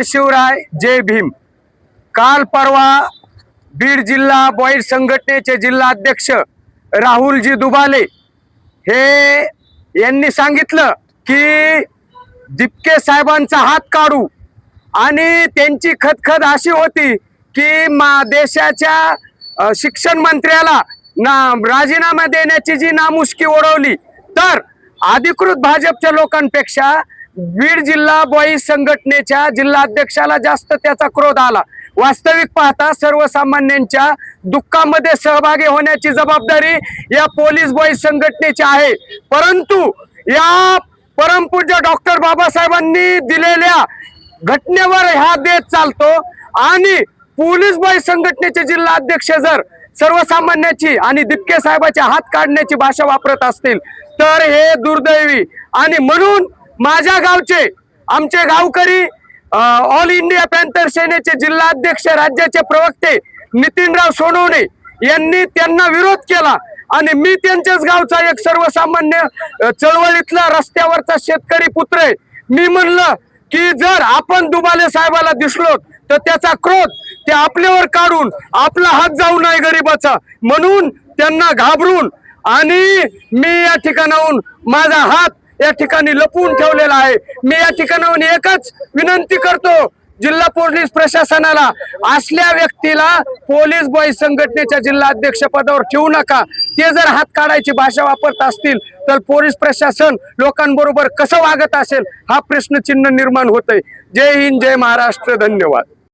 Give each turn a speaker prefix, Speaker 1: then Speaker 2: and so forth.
Speaker 1: शिवराय जय भीम। काल परवा बीड जिल्हा बॉईज संघटनेचे जिल्हा अध्यक्ष राहुलजी दुबाले हे यांनी सांगितलं की दिपके साहेबांचा हात काढू आणि त्यांची खदखद अशी होती की देशाच्या शिक्षण मंत्र्याला राजीनामा देण्याची जी नामुष्की ओढवली तर अधिकृत भाजपच्या लोकांपेक्षा बीड जिल्हा बॉईज संघटनेच्या जिल्हा अध्यक्षाला जास्त त्याचा क्रोध आला। वास्तविक पाहता सर्वसामान्यांच्या दुःखामध्ये सहभागी होण्याची जबाबदारी या पोलीस बॉईज संघटनेची आहे, परंतु या परमपूज्य डॉक्टर बाबासाहेबांनी दिलेल्या घटनेवर हा देश चालतो आणि पोलीस बॉईज संघटनेचे जिल्हा अध्यक्ष जर सर्वसामान्याची आणि दिपके साहेबाच्या हात काढण्याची भाषा वापरत असतील तर हे दुर्दैवी। आणि म्हणून माझ्या गावचे आमचे गावकरी ऑल इंडिया पॅन्थर सेनेचे जिल्हा अध्यक्ष राज्याचे प्रवक्ते नितीनराव सोनवणे यांनी त्यांना विरोध केला आणि मी त्यांच्याच गावचा एक सर्वसामान्य चळवळीतला रस्त्यावरचा शेतकरी पुत्र आहे। मी म्हणलं की जर आपण दुबाले साहेबाला दिसलो तर त्याचा क्रोध ते आपल्यावर काढून आपला हात जाऊ नये गरीबाचा, म्हणून त्यांना घाबरून आणि मी या ठिकाणाहून माझा हात या ठिकाणी लपवून ठेवलेला आहे। मी या ठिकाणाहून एकच विनंती करतो जिल्हा पोलीस प्रशासनाला, असल्या व्यक्तीला पोलीस बॉईज संघटनेच्या जिल्हा अध्यक्ष पदावर ठेवू नका। ते जर हात काढायची भाषा वापरत असतील तर पोलीस प्रशासन लोकांबरोबर कसं वागत असेल हा प्रश्नचिन्ह निर्माण होतंय। जय हिंद, जय महाराष्ट्र, धन्यवाद।